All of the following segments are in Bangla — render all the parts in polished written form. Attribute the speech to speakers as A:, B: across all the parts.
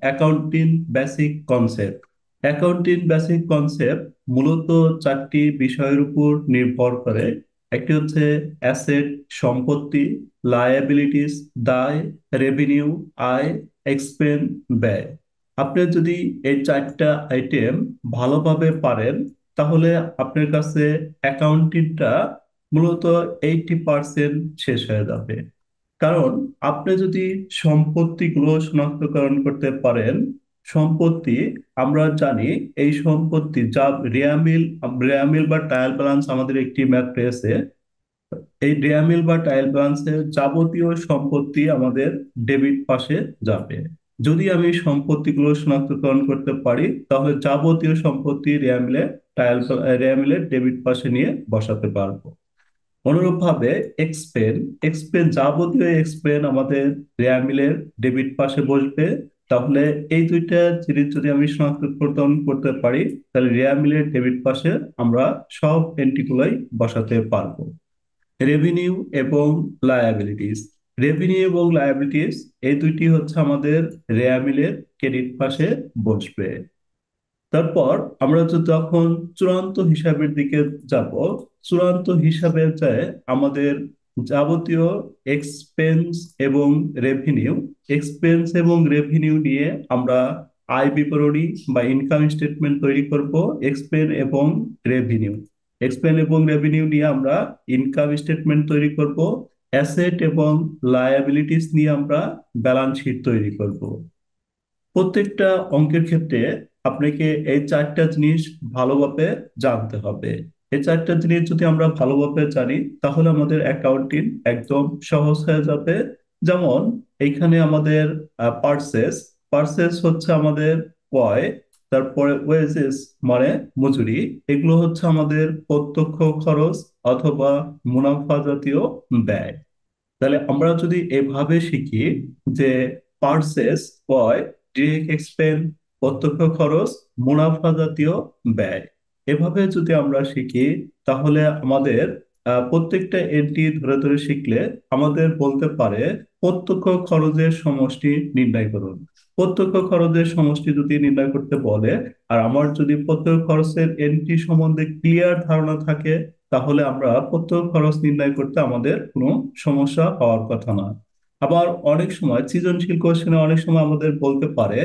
A: Accounting basic concept. Accounting basic concept মূলত চারটি বিষয়ের উপর নির্ভর করে। একটি হচ্ছে অ্যাসেট সম্পত্তি, লায়াবিলিটিস দায়, রেভিনিউ আয়, এক্সপেন্স ব্যয়। আপনি যদি এই চারটা আইটেম ভালোভাবে পারেন তাহলে আপনার কাছে অ্যাকাউন্টিংটা মূলত 80% শেষ হয়ে যাবে। কারণ আপনি যদি সম্পত্তিগুলো শনাক্তকরণ করতে পারেন, সম্পত্তি আমরা জানি এই সম্পত্তি যা রেয়ামিল বা ট্রায়াল ব্যালেন্স আমাদের একটি ম্যাথ রয়েছে। এই রেয়ামিল বা ট্রায়াল ব্যালেন্সের যাবতীয় সম্পত্তি আমাদের ডেবিট পাশে যাবে। যদি আমি সম্পত্তিগুলো শনাক্তকরণ করতে পারি তাহলে যাবতীয় সম্পত্তি রেয়ামিলের ডেবিট পাশে নিয়ে বসাতে পারবো। অনুরূপভাবে এক্সপেন এক্সপেন যাবতীয় এক্সপেন আমাদের রেয়ামিলের ডেবিট পাশে বসবে। তাহলে এই দুইটা জিনিস যদি আমি শনাক্তকরণ করতে পারি তাহলে রেয়ামিলের ডেবিট পাশে আমরা সব এন্ট্রিগুলোই বসাতে পারবো। রেভিনিউ এবং লায়াবিলিটিস রেভিনিউ এবং লায়াবিলিটিস এই দুইটি হচ্ছে আমাদের রেয়ামিলের ক্রেডিট পাশে বসবে। তারপর আমরা যখন চূড়ান্ত হিসাবের দিকে যাব, চূড়ান্ত হিসাবে যায় আমাদের যাবতীয় এক্সপেন্স এবং রেভিনিউ এক্সপেন্স এবং রেভিনিউ নিয়ে আমরা আয় বিবরণী বা ইনকাম স্টেটমেন্ট তৈরি করব। এক্সপেন এবং রেভিনিউ এক্সপেন এবং রেভিনিউ নিয়ে আমরা ইনকাম স্টেটমেন্ট তৈরি করব। অ্যাসেট এবং লায়াবিলিটিস নিয়ে আমরা ব্যালেন্স শিট তৈরি করব। প্রত্যেকটা অঙ্কের ক্ষেত্রে আপনাকে এই চারটা জিনিস ভালোভাবে জানতে হবে। এই চারটা জিনিস যদি আমরা ভালোভাবে জানি তাহলে আমাদের অ্যাকাউন্টিং একদম সহজ হয়ে যাবে। যেমন এইখানে আমাদের পার্সেস পার্সেস হচ্ছে আমাদের ক্রয়, তারপরে ওয়েজেস মানে মজুরি, এগুলো হচ্ছে আমাদের প্রত্যক্ষ খরচ অথবা মুনাফা জাতীয় ব্যয়। তাহলে আমরা যদি এভাবে শিখি যে পার্সেস ক্রয়, ডিরেক্ট এক্সপেন্স প্রত্যক্ষ খরচ, মুনাফা জাতীয় ব্যয়, এভাবে যদি আমরা শিখি তাহলে আমাদের প্রত্যেকটা এন্ট্রি ধরে ধরে শিখলে আমাদের বলতে পারে প্রত্যক্ষ খরচের সমষ্টি নির্ণয় করুন। প্রত্যক্ষ খরচের সমষ্টি যদি নির্ণয় করতে বলে আর আমার যদি প্রত্যক্ষ খরচের এন্ট্রি সম্বন্ধে ক্লিয়ার ধারণা থাকে তাহলে আমরা প্রত্যক্ষ খরচ নির্ণয় করতে আমাদের কোনো সমস্যা হওয়ার কথা না। আবার অনেক সময় সৃজনশীল কোশ্চেনে অনেক সময় আমাদের বলতে পারে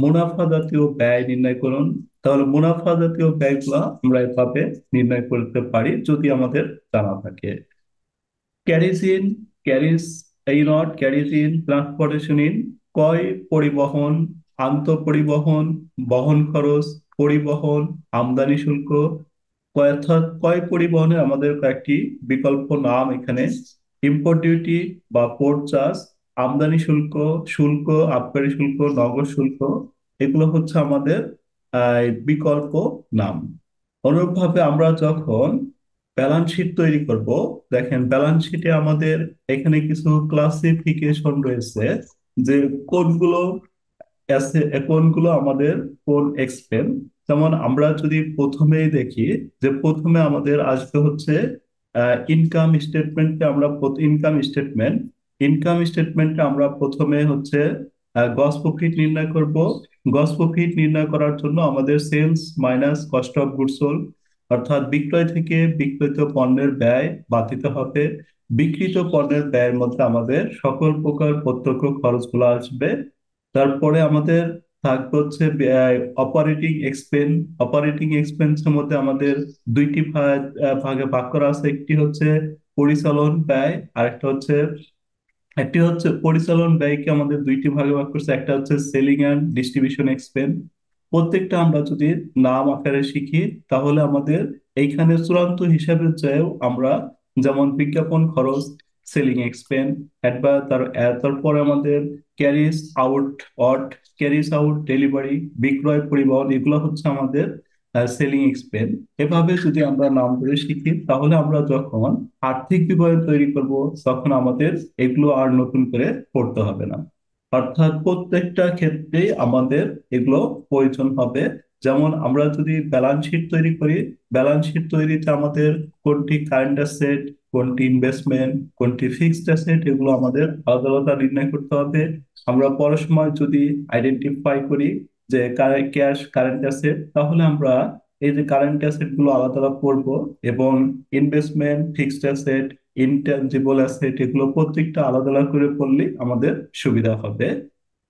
A: মুনাফা জাতীয় ব্যয় নির্ণয় করুন। তাহলে মুনাফা জাতীয় ব্যয়গুলো আমরা এভাবে নির্ণয় করতে পারি যদি আমাদের জানা থাকে। ক্যারিজ ইন ক্যারিজ এই not carriage in transportation in ক্রয় পরিবহন, আন্তঃপরিবহন, বহন খরচ, পরিবহন, আমদানি শুল্ক। অর্থাৎ ক্রয় পরিবহনে আমাদের কয়েকটি বিকল্প নাম এখানে: ইম্পোর্ট ডিউটি বা পোর্ট চার্জ, আমদানি শুল্ক, শুল্ক, আবগারি শুল্ক, নগর শুল্ক, এগুলো হচ্ছে আমাদের বিকল্প নাম। অনুরূপভাবে আমরা যখন ব্যালেন্স শিট তৈরি করব, দেখেন ব্যালেন্স শিটে আমাদের এখানে কিছু ক্লাসিফিকেশন রয়েছে যে কোনগুলো কোনগুলো আমাদের কোন এক্সপেন্স। যেমন আমরা যদি প্রথমেই দেখি যে প্রথমে আমাদের আসবে হচ্ছে ইনকাম স্টেটমেন্টে আমরা ইনকাম স্টেটমেন্টে আমরা প্রথমে হচ্ছে গ্রস প্রফিট নির্ণয় করব। গ্রস প্রফিট নির্ণয় করার জন্য আমাদের sales minus cost of goods sold, অর্থাৎ বিক্রয় থেকে বিক্রয়িত পণ্যের ব্যয় বাদ দিতে হবে। বিক্রিত পণ্যের ব্যয়ের মধ্যে আমাদের সকল প্রকার প্রত্যক্ষ খরচগুলো আসবে। তারপরে আমাদের থাকবে হচ্ছে অপারেটিং এক্সপেন্স। অপারেটিং এক্সপেন্সের মধ্যে আমাদের দুইটি ভাগে ভাগ করা আছে। একটি হচ্ছে পরিচালন ব্যয় আর একটি হচ্ছে পরিচালন ব্যয়কে আমাদের দুইটি ভাগে ভাগ করছে, একটা হচ্ছে সেলিং অ্যান্ড ডিস্ট্রিবিউশন এক্সপেন্স। প্রত্যেকটা আমরা যদি নাম আকারে শিখি তাহলে আমাদের এইখানে চূড়ান্ত হিসাবে চেয়েও আমরা যেমন বিজ্ঞাপন খরচ, সেলিং এক্সপেন্স, তারপরে আমাদের ক্যারিজ আউট অট ক্যারিজ আউট ডেলিভারি, বিক্রয় পরিবহন, এগুলো হচ্ছে আমাদের সেলিং এক্সপেন্স। এভাবে যদি আমরা নাম ধরে শিখি তাহলে আমরা যখন আর্থিক বিবরণ তৈরি করব তখন আমাদের এগুলো আর নতুন করে পড়তে হবে না। অর্থাৎ প্রত্যেকটা ক্ষেত্রেই আমাদের এগুলো প্রয়োজন হবে। যেমন আমরা যদি ব্যালেন্স শিট তৈরি করি, ব্যালেন্স শিট তৈরিতে আমাদের কোনটি কারেন্ট অ্যাসেট, কোনটি ইনভেস্টমেন্ট, কোনটি ফিক্সড অ্যাসেট, এগুলো আমাদের আলাদা আলাদা নির্ণয় করতে হবে। আমরা পড়ার সময় যদি আইডেন্টিফাই করি যে ক্যাশ কারেন্ট অ্যাসেট, তাহলে আমরা এই যে কারেন্ট অ্যাসেট গুলো আলাদা আলাদা করবো, এবং investment, fixed asset, intangible asset, এগুলো প্রত্যেকটা আলাদা আলাদা করে পড়লে আমাদের সুবিধা হবে।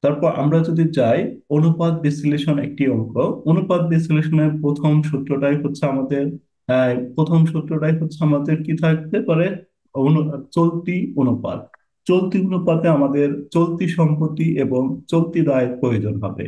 A: তারপর আমরা যদি যাই অনুপাত বিশ্লেষণ একটি অঙ্ক। অনুপাত বিশ্লেষণের প্রথম সূত্রটাই হচ্ছে আমাদের কি থাকতে পারে, চলতি অনুপাত। চলতি অনুপাতে আমাদের চলতি সম্পত্তি এবং চলতি দায়ের প্রয়োজন হবে।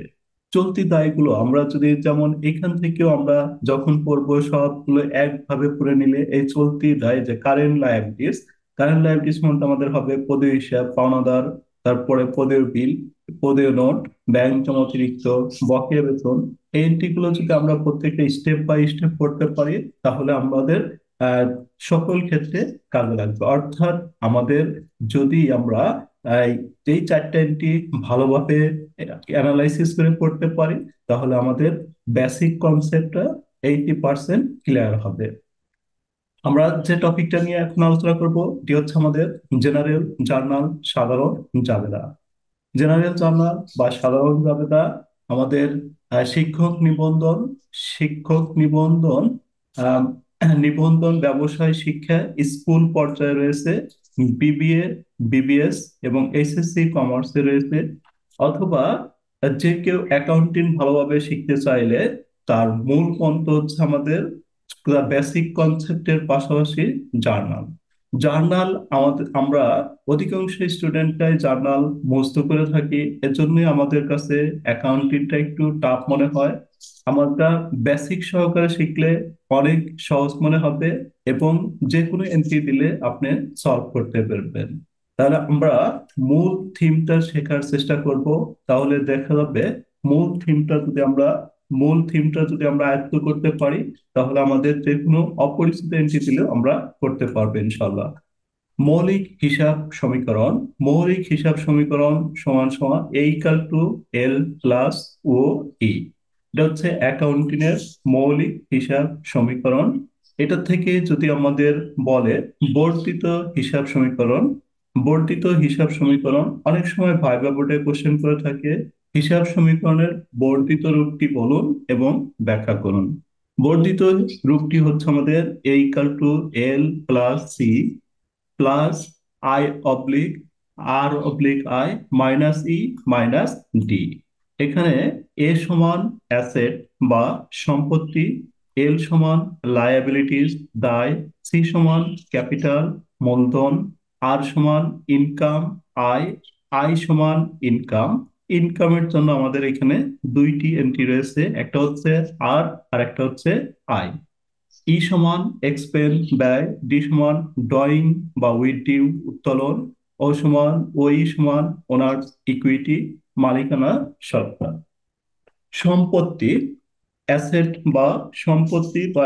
A: চলতি দায়গুলো আমরা যদি, যেমন এখান থেকেও আমরা যখন পড়বো সবগুলো একভাবে পড়ে নিলে, এই চলতি দায় যে কারেন্ট লায়াবিলিটিস মধ্যে আমাদের হবে পদেয় হিসাব, পাওনাদার, তারপরে পদেয় বিল, পদেয় নোট, ব্যাংক জমা অতিরিক্ত, বকেয়া বেতন। এই এন্ট্রি গুলো যদি আমরা প্রত্যেকটা স্টেপ বাই স্টেপ করতে পারি, তাহলে আমাদের আহ সকল ক্ষেত্রে কাজে লাগবে। অর্থাৎ আমাদের যদি আমরা এই এই চারটা এন্ট্রি ভালোভাবে অ্যানালাইসিস করে পড়তে পারি, তাহলে আমাদের বেসিক কনসেপ্টটা 80% ক্লিয়ার হবে। আমরা যে টপিকটা নিয়ে এখন আলোচনা করব, এটি হচ্ছে আমাদের জেনারেল জার্নাল, সাধারণ জাবেদা। জেনারেল জার্নাল বা সাধারণ জাবেদা আমাদের শিক্ষক নিবন্ধন, আহ, নিবন্ধন, ব্যবসায় শিক্ষা, স্কুল পর্যায়ে রয়েছে, বিবিএ, বিবিএস এবং এসএসসি কমার্সে রয়েছে। অথবা যে কেউ অ্যাকাউন্টিং ভালোভাবে শিখতে চাইলে তার মূল পন্থ হচ্ছে আমাদের বেসিক কনসেপ্টের পাশাপাশি জার্নাল। জার্নাল আমাদের, আমরা অধিকাংশ স্টুডেন্টরাই জার্নাল মুখস্থ করে থাকি, এজন্যই আমাদের কাছে অ্যাকাউন্টিংটা একটু টাফ মনে হয়। আমরা বেসিক সহকারে শিখলে অনেক সহজ মনে হবে, এবং যে কোনো এন্ট্রি দিলে আপনি সলভ করতে পারবেন। তাহলে আমরা মূল থিমটা শেখার চেষ্টা করব। তাহলে দেখা যাবে মূল থিমটা যদি আমরা মূল থিমটা যদি আমরা আয়ত্ত করতে পারি, তাহলে আমাদের যে কোনো অপরিচিত এন্ট্রি দিলেও আমরা করতে পারবো ইনশাল্লাহ। মৌলিক হিসাব সমীকরণ। মৌলিক হিসাব সমীকরণ সমান সমান A equal to L plus O E. এটা হচ্ছে অ্যাকাউন্টিং এর মৌলিক হিসাব সমীকরণ। এটা থেকে যদি আমাদের বলে বর্ধিত হিসাব সমীকরণ, বর্ধিত হিসাব সমীকরণ অনেক সময় ভাইবা বোর্ডে কোশ্চেন করে থাকে। হিসাব সমীকরণের বর্ধিত রূপটি বলুন এবং ব্যাখ্যা করুন। বর্ধিত রূপটি হচ্ছে আমাদের A equal to L plus C plus I oblique R oblique I minus E minus D. এখানে এ সমান অ্যাসেট বা সম্পত্তি, এল সমান লায়াবিলিটিস দায়, সি সমান ক্যাপিটাল মূলধন, আর সমান ইনকাম আয়, আই সমান ইনকাম। ইনকামের জন্য আমাদের এখানে দুইটি এন্ট্রি রয়েছে, একটা হচ্ছে আর, আর একটা হচ্ছে আই। ই সমান এক্সপেন্স ব্যয়, ডি সমান ড্রয়িং বা উইথডিউ উত্তোলন, ও সমান ওই সমান ওনার্স ইকুইটি মালিকানা সত্তা। সম্পত্তি, অ্যাসেট বা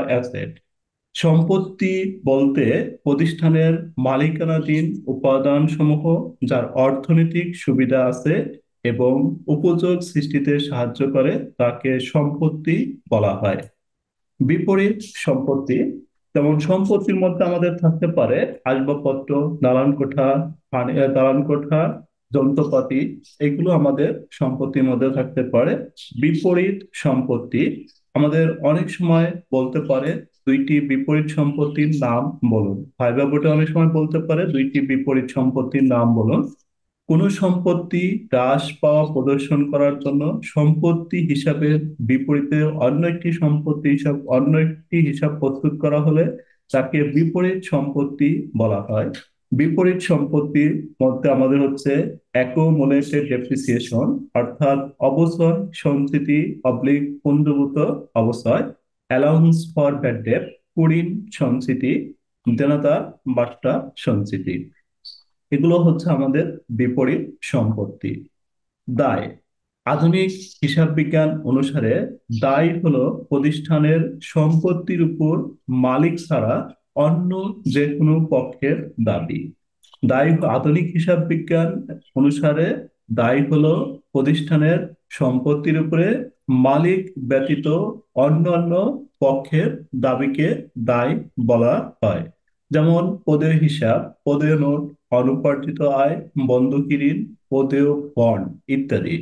A: অ্যাসেট। সম্পত্তি বলতে প্রতিষ্ঠানের মালিকানাধীন উপাদান সমূহ যার অর্থনৈতিক সুবিধা আছে এবং উপযোগ সৃষ্টিতে সাহায্য করে, তাকে সম্পত্তি বলা হয়। বিপরীত সম্পত্তি, যেমন সম্পত্তির মধ্যে আমাদের থাকতে পারে আসবাবপত্র, দালান কোঠা, দালান কোঠা, যন্ত্রপাতি, এগুলো আমাদের সম্পত্তির মধ্যে থাকতে পারে। বিপরীত সম্পত্তি আমাদের অনেক সময় বলতে পারে দুইটি বিপরীত সম্পত্তির নাম বলুন। ভাইবা বোর্ডে অনেক সময় বলতে পারে দুইটি বিপরীত সম্পত্তির নাম বলুন। কোন সম্পত্তি হ্রাস পাওয়া প্রদর্শন করার জন্য সম্পত্তি হিসাবের বিপরীতে অন্য একটি হিসাব প্রস্তুত করা হলে তাকে বিপরীত সম্পত্তি বলা হয়। বিপরীত সম্পত্তির মধ্যে আমাদের হচ্ছে অ্যাকুমুলেটেড ডেপ্রিসিয়েশন, অর্থাৎ অবসর সঞ্চিতি অবলিক পুঞ্জীভূত অবস্থয়, অ্যালাউন্স ফর ব্যাড ডেট, কুড়ির সঞ্চিতি, দেনাদার বাট্টা সঞ্চিতি। এগুলো হচ্ছে আমাদের বিপরীত সম্পত্তি। দায়, আধুনিক হিসাব বিজ্ঞান অনুসারে দায় হলো প্রতিষ্ঠানের সম্পত্তির উপর মালিক ছাড়া অন্য যে কোনো পক্ষের দাবি। আধুনিক হিসাব বিজ্ঞান অনুসারে দায় হলো প্রতিষ্ঠানের সম্পত্তির উপরে মালিক ব্যতীত অন্যান্য পক্ষের দাবিকে দায় বলা হয়। যেমন পদেয় হিসাব, পদেয় নোট, অনুপার্জিত আয়, বন্ধকি ঋণ, পদেয় বন্ড ইত্যাদি।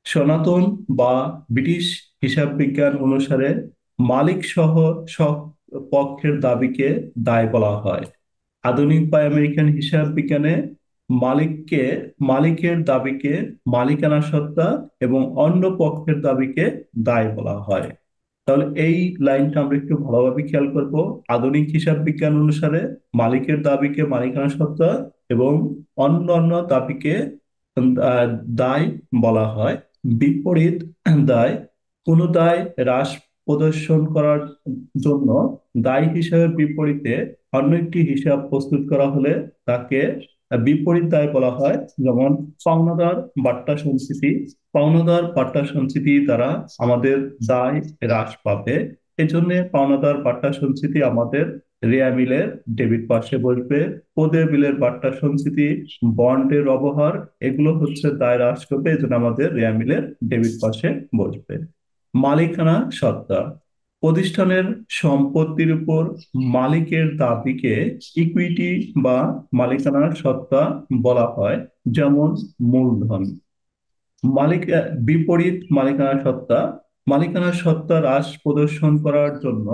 A: সনাতন বা ব্রিটিশ হিসাব বিজ্ঞান অনুসারে মালিক সহ সব পক্ষের দাবিকে দায় বলা হয়। আধুনিক বা আমেরিকান হিসাব বিজ্ঞানে মালিককে মালিকের দাবিকে মালিকানা সত্তা এবং অন্য পক্ষের দাবিকে দায় বলা হয়। তাহলে এই লাইনটা আমরা একটু ভালোভাবে খেয়াল করব। আধুনিক হিসাব বিজ্ঞান অনুসারে মালিকের দাবিকে মালিকানা সত্তা এবং অন্যান্য দাবিকে আহ, দায় বলা হয়। বিপরীত দায়, কোনো দায় হ্রাস প্রদর্শন করার জন্য দায় হিসাবের বিপরীতে অন্য একটি হিসাব প্রস্তুত করা হলে তাকে বিপরীত দায় বলা হয়। যেমন পাওনাদার বাট্টা সঞ্চিতি, পাওনাদার বাট্টা সঞ্চিতি দ্বারা আমাদের দায় হ্রাস পাবে। এজন্য পাওনাদার বাট্টা সঞ্চিতি আমাদের রেয়া মিলের ডেবিট পাশে বসবে। পদে বিলের বাট্টা সঞ্চিতি, বন্ডের ব্যবহার, এগুলো হচ্ছে দায় হ্রাস করবে, এজন্য আমাদের রেয়া মিলের ডেবিট পাশে বসবে। মালিকানা সত্তা, প্রতিষ্ঠানের সম্পত্তির উপর মালিকের দাবিকে ইকুইটি বা মালিকানা সত্তা বলা হয়। যেমন মূলধন। বিপরীত মালিকানা সত্তা, মালিকানা সত্তা হ্রাস প্রদর্শন করার জন্য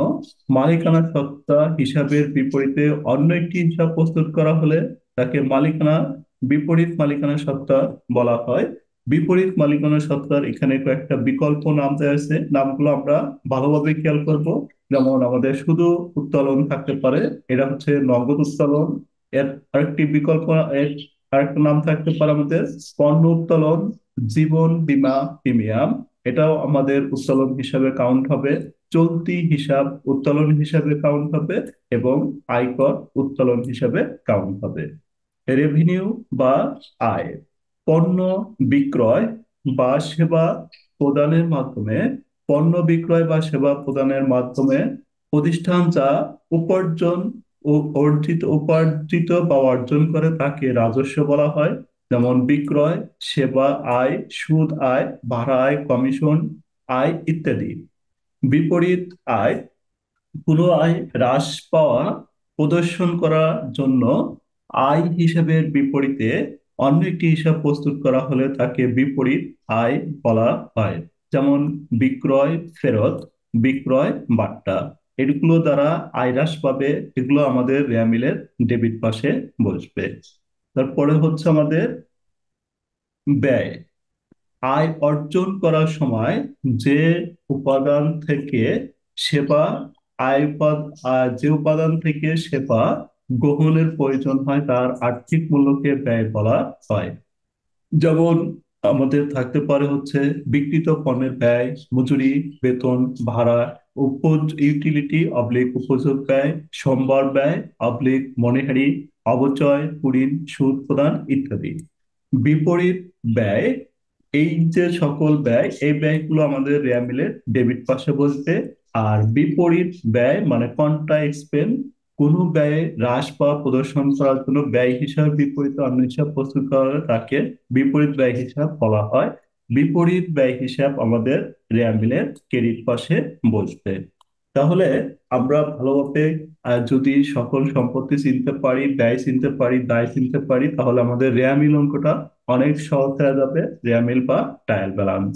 A: মালিকানা সত্তা হিসাবের বিপরীতে অন্য একটি হিসাব প্রস্তুত করা হলে তাকে বিপরীত মালিকানা সত্তা বলা হয়। বিপরীত মালিকানা সত্তার এখানে কয়েকটা বিকল্প নাম দেওয়া আছে, নামগুলো আমরা ভালোভাবে খেয়াল করব। যেমন আমাদের শুধু উত্তোলন থাকতে পারে, এটা হচ্ছে নগদ উত্তোলন। এর আরেকটি বিকল্প, এর আরেকটা নাম থাকতে পারে আমাদের পণ্য উত্তোলন, জীবন বীমা প্রিমিয়াম, এটাও আমাদের উত্তোলন হিসাবে কাউন্ট হবে। চলতি হিসাব উত্তোলন হিসাবে কাউন্ট হবে এবং আয়কর উত্তোলন হিসাবে কাউন্ট হবে। রেভিনিউ বা আয়, পণ্য বিক্রয় বা সেবা প্রদানের মাধ্যমে, পণ্য বিক্রয় বা সেবা প্রদানের মাধ্যমে প্রতিষ্ঠান যা উপার্জন ও উপার্জিত বা অর্জন করে তাকে রাজস্ব বলা হয়। যেমন বিক্রয়, সেবা আয়, সুদ আয়, ভাড়া আয়, কমিশন আয় ইত্যাদি। বিপরীত আয়, কোনো আয় হ্রাস পাওয়া প্রদর্শন করার জন্য আয় হিসাবের বিপরীতে অন্য একটি হিসাব প্রস্তুত করা হলে তাকে বিপরীত আয় বলা হয়। যেমন বিক্রয় ফেরত, বিক্রয় বাট্টা, এগুলো দ্বারা আয় হ্রাস পাবে, এগুলো আমাদের রেয়া মিলের ডেবিট পাশে বসবে। তারপরে হচ্ছে আমাদের ব্যয়। আয় অর্জন করার সময় যে উপাদান থেকে সেবা যে উপাদান থেকে সেবা গ্রহণের প্রয়োজন হয় তার আর্থিক মূল্যকে ব্যয় বলা হয়। যেমন আমাদের থাকতে পারে হচ্ছে বিক্রিত পণ্যের ব্যয়, মজুরি, বেতন, ভাড়া, ইউটিলিটি অবলিক উপযোগ ব্যয়, সম্ভার ব্যয় অবলিক মনিহারি, অবচয়, কুড়িন, সুদ প্রদান ইত্যাদি। বিপরীত ব্যয়, এই যে সকল ব্যয়, এই ব্যয়গুলো আমাদের রেয়া মিলের ডেবিট পাশে বসবে। আর বিপরীত ব্যয় মানে কন্ট্রা এক্সপেন্স, কোনো ব্যয় হ্রাস বা প্রদর্শন করার জন্য ব্যয় হিসাব বিপরীত অন্য হিসাব প্রস্তুত করা হলে তাকে বিপরীত ব্যয় হিসাব বলা হয়। বিপরীত ব্যয় হিসাব আমাদের রেয়া মিলের ক্রেডিট পাশে বসবে। তাহলে আমরা ভালোভাবে যদি সকল সম্পত্তি চিনতে পারি, ব্যয় চিনতে পারি, দায় চিনতে পারি, তাহলে আমাদের রেয়া মিল অঙ্কটা অনেক সহজ হয়ে যাবে, রেয়া মিল বা ট্রায়াল ব্যালেন্স।